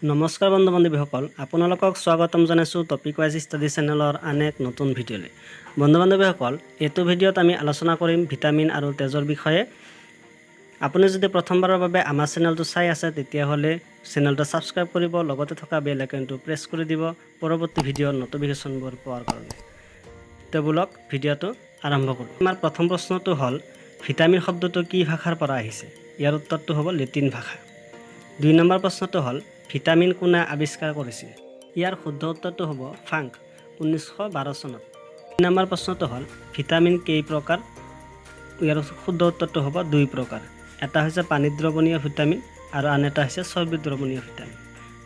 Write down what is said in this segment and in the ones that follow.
নমস্কাৰ বন্ধু বান্ধৱীসকল, আপোনালোকক স্বাগতম জনাইছোঁ টপিক ৱাইজ ষ্টাডি চেনেলৰ আন এক নতুন ভিডিঅ'লৈ। বন্ধু বান্ধৱীসকল, এইটো ভিডিঅ'ত আমি আলোচনা কৰিম ভিটামিন আৰু তেজৰ বিষয়ে। আপুনি যদি প্ৰথমবাৰৰ বাবে আমাৰ চেনেলটো চাই আছে তেতিয়াহ'লে চেনেলটো ছাবস্ক্ৰাইব কৰিব, লগতে থকা বেল আইকনটো প্ৰেছ কৰি দিব পৰৱৰ্তী ভিডিঅ'ৰ নটিফিকেশ্যনবোৰ পোৱাৰ কাৰণে। টেবুলক ভিডিঅ'টো আৰম্ভ কৰোঁ। আমাৰ প্ৰথম প্ৰশ্নটো হ'ল ভিটামিন শব্দটো কি ভাষাৰ পৰা আহিছে? ইয়াৰ উত্তৰটো হ'ব লেটিন ভাষা। 2 নম্বৰ প্ৰশ্নটো হ'ল ভিটামিন কোনে আৱিষ্কাৰ কৰিছিল? ইয়াৰ শুদ্ধ উত্তৰটো হ'ব ফাংক 1912 চনত। 3 নম্বৰ প্ৰশ্নটো হ'ল ভিটামিন কেই প্ৰকাৰ? ইয়াৰ শুদ্ধ উত্তৰটো হ'ব 2 প্ৰকাৰ। এটা হৈছে পানীত দ্ৰৱণীয় ভিটামিন আৰু আন এটা হৈছে চৰ্বিত দ্ৰৱণীয় ভিটামিন।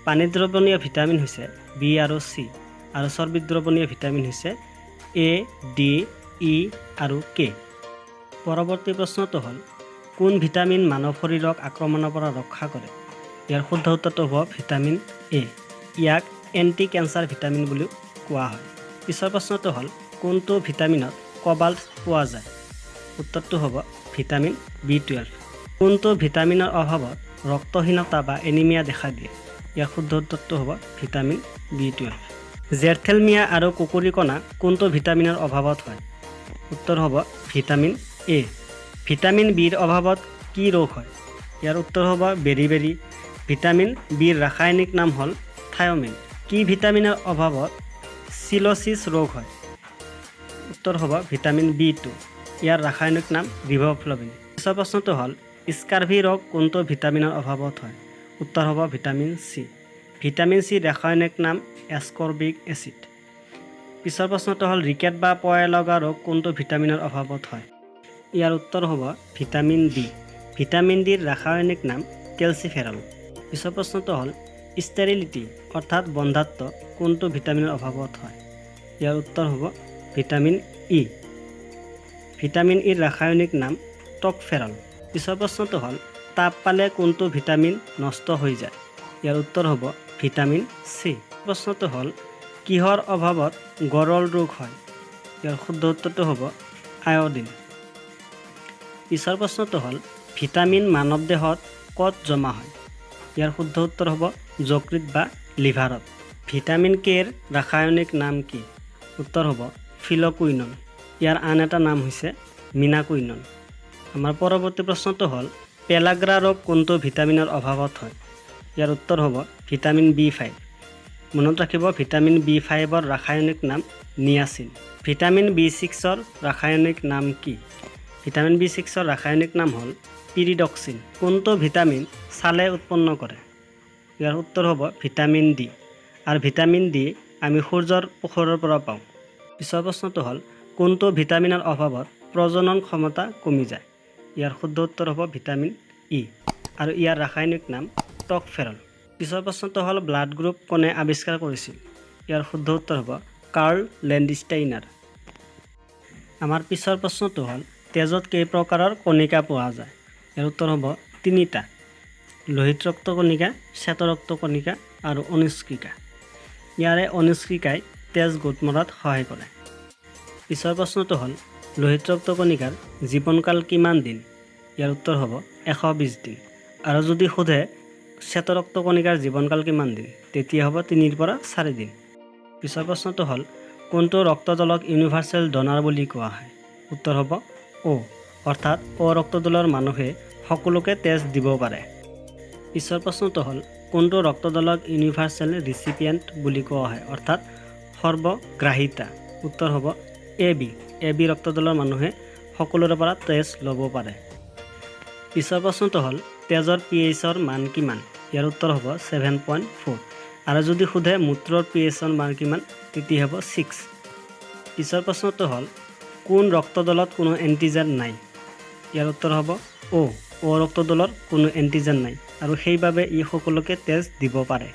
পানীত দ্ৰৱণীয় ভিটামিন হৈছে বি আৰু চি আৰু চৰ্বিত দ্ৰৱণীয় ভিটামিন হৈছে এ, ডি, ই আৰু কে। পৰৱৰ্তী প্ৰশ্নটো হ'ল কোন ভিটামিন মানৱ শৰীৰক আক্ৰমণৰ পৰা ৰক্ষা কৰে? ইয়াৰ শুদ্ধ উত্তৰটো হ'ব ভিটামিন এ। ইয়াক এণ্টি কেঞ্চাৰ ভিটামিন বুলিও কোৱা হয়। পিছৰ প্ৰশ্নটো হ'ল কোনটো ভিটামিনত কবাল্ট পোৱা যায়? উত্তৰটো হ'ব ভিটামিন B12। কোনটো ভিটামিনৰ অভাৱত ৰক্তহীনতা বা এনিমিয়া দেখা দিয়ে? ইয়াৰ শুদ্ধ উত্তৰটো হ'ব ভিটামিন B12। জেৰথেলমিয়া আৰু কুকুৰিকণা কোনটো ভিটামিনৰ অভাৱত হয়? উত্তৰ হ'ব ভিটামিন এ। ভিটামিন বিৰ অভাৱত কি ৰোগ হয়? ইয়াৰ উত্তৰ হ'ব বেৰি। ভিটামিন বিৰ ৰাসায়নিক নাম হ'ল থায়মিন। কি ভিটামিনৰ অভাৱত চিলোচিছ ৰোগ হয়? উত্তৰ হ'ব ভিটামিন B2। ইয়াৰ ৰাসায়নিক নাম ৰিবফ্লাভিন। পিছৰ প্ৰশ্নটো হ'ল স্কাৰ্ভি ৰোগ কোনটো ভিটামিনৰ অভাৱত হয়? উত্তৰ হ'ব ভিটামিন চি। ভিটামিন চিৰ ৰাসায়নিক নাম এস্কৰ্বিক এচিড। পিছৰ প্ৰশ্নটো হ'ল ৰিকেট বা পয় লগা ৰোগ কোনটো ভিটামিনৰ অভাৱত হয়? ইয়াৰ উত্তৰ হ'ব ভিটামিন ডি। ভিটামিন ডিৰ ৰাসায়নিক নাম কেলচিফেৰল। পিছৰ প্ৰশ্নটো হ'ল ষ্টেৰিলিটি অৰ্থাৎ বন্ধাত্ব কোনটো ভিটামিনৰ অভাৱত হয়? ইয়াৰ উত্তৰ হ'ব ভিটামিন ই। ভিটামিন ইৰ ৰাসায়নিক নাম টকফেৰল। পিছৰ প্ৰশ্নটো হ'ল তাপ পালে কোনটো ভিটামিন নষ্ট হৈ যায়? ইয়াৰ উত্তৰ হ'ব ভিটামিন চি। প্ৰশ্নটো হ'ল কিহৰ অভাৱত গৰল ৰোগ হয়? ইয়াৰ শুদ্ধ উত্তৰটো হ'ব আয়ডিন। পিছৰ প্ৰশ্নটো হ'ল ভিটামিন মানৱ দেহত ক'ত জমা হয়? ইয়াৰ শুদ্ধ উত্তৰ হ'ব যকৃত বা লিভাৰত। ভিটামিন কেৰ ৰাসায়নিক নাম কি? উত্তৰ হ'ব ফিলকুইনন। ইয়াৰ আন এটা নাম হৈছে মিনাকুইনন। আমাৰ পৰৱৰ্তী প্ৰশ্নটো হ'ল পেলাগ্ৰা ৰোগ কোনটো ভিটামিনৰ অভাৱত হয়? ইয়াৰ উত্তৰ হ'ব ভিটামিন B5। মনত ৰাখিব ভিটামিন B5ৰ ৰাসায়নিক নাম নিয়াচিন। ভিটামিন B6ৰ ৰাসায়নিক নাম কি? ভিটামিন B6ৰ ৰাসায়নিক নাম হ'ল পিৰিডক্সিন। কোনটো ভিটামিন ছালে উৎপন্ন কৰে? ইয়াৰ উত্তৰ হ'ব ভিটামিন ডি। আৰু ভিটামিন ডি আমি সূৰ্যৰ পোহৰৰ পৰা পাওঁ। পিছৰ প্ৰশ্নটো হ'ল কোনটো ভিটামিনৰ অভাৱত প্ৰজনন ক্ষমতা কমি যায়? ইয়াৰ শুদ্ধ উত্তৰ হ'ব ভিটামিন ই আৰু ইয়াৰ ৰাসায়নিক নাম টকফেৰল। পিছৰ প্ৰশ্নটো হ'ল ব্লাড গ্ৰুপ কোনে আৱিষ্কাৰ কৰিছিল? ইয়াৰ শুদ্ধ উত্তৰ হ'ব কাৰ্ল লেণ্ডষ্টাইনাৰ। আমাৰ পিছৰ প্ৰশ্নটো হ'ল তেজত কেই প্ৰকাৰৰ কণিকা পোৱা যায়? ইয়াৰ উত্তৰ হ'ব 3টা। লোহিত ৰক্ত কণিকা, শ্বেত ৰক্ত কণিকা আৰু অনুষ্কিকা। ইয়াৰে অনুষ্কিকাই তেজ গোট মৰাত সহায় কৰে। পিছৰ প্ৰশ্নটো হ'ল লোহিত ৰক্ত কণিকাৰ জীৱনকাল কিমান দিন? ইয়াৰ উত্তৰ হ'ব 120 দিন। আৰু যদি সোধে শ্বেত ৰক্ত কণিকাৰ জীৱনকাল কিমান দিন, তেতিয়া হ'ব 3 পৰা 4 দিন। পিছৰ প্ৰশ্নটো হ'ল কোনটো ৰক্তদলক ইউনিভাৰ্চেল ডনাৰ বুলি কোৱা হয়? উত্তৰ হ'ব অ', অৰ্থাৎ অ' ৰক্তদলৰ মানুহে সকলোকে তেজ দিব পাৰে। পিছৰ প্ৰশ্নটো হ'ল কোনটো ৰক্তদলক ইউনিভাৰ্চেল ৰিচিপিয়েণ্ট বুলি কোৱা হয়, অৰ্থাৎ সৰ্বগ্ৰাহিতা? উত্তৰ হ'ব এ বি ৰক্তদলৰ মানুহে সকলোৰে পৰা তেজ ল'ব পাৰে। পিছৰ প্ৰশ্নটো হ'ল তেজৰ pH-ৰ মান কিমান? ইয়াৰ উত্তৰ হ'ব 7.4। আৰু যদি সোধে মূত্ৰৰ pH-ৰ মান কিমান, তেতিয়া হ'ব 6। পিছৰ প্ৰশ্নটো হ'ল কোন ৰক্তদলত কোনো এণ্টিজেন নাই? ইয়াৰ উত্তৰ হ'ব অ' ৰক্তদলৰ কোনো এণ্টিজেন নাই আৰু সেইবাবে ই সকলোকে তেজ দিব পাৰে।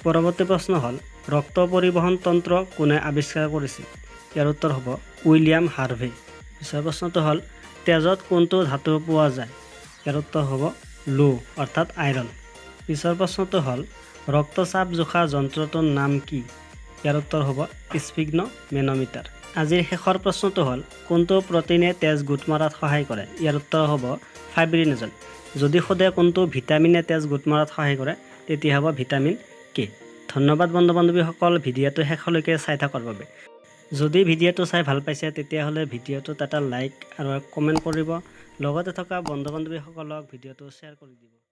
পৰৱৰ্তী প্ৰশ্ন হ'ল ৰক্ত পৰিবহণ তন্ত্ৰ কোনে আৱিষ্কাৰ কৰিছিল? ইয়াৰ উত্তৰ হ'ব উইলিয়াম হাৰ্ভে। পিছৰ প্ৰশ্নটো হ'ল তেজত কোনটো ধাতু পোৱা যায়? ইয়াৰ উত্তৰ হ'ব লো অৰ্থাৎ আইৰণ। পিছৰ প্ৰশ্নটো হ'ল ৰক্তচাপ জোখা যন্ত্ৰটোৰ নাম কি? ইয়াৰ উত্তৰ হ'ব স্ফিগনোমেনোমিটাৰ। আজিৰ শেষৰ প্ৰশ্নটো হ'ল কোনটো প্ৰটিনে তেজ গোট মৰাত সহায় কৰে? ইয়াৰ উত্তৰ হ'ব ফাইব্ৰিনজেন। যদি সোধে কোনটো ভিটামিনে তেজ গোট মৰাত সহায় কৰে, তেতিয়া হ'ব ভিটামিন কে। ধন্যবাদ বন্ধু বান্ধৱীসকল ভিডিঅ'টো শেষলৈকে চাই থকাৰ বাবে। যদি ভিডিঅ'টো চাই ভাল পাইছে তেতিয়াহ'লে ভিডিঅ'টোত এটা লাইক আৰু কমেণ্ট কৰিব, লগতে থকা বন্ধু বান্ধৱীসকলক ভিডিঅ'টো শ্বেয়াৰ কৰি দিব।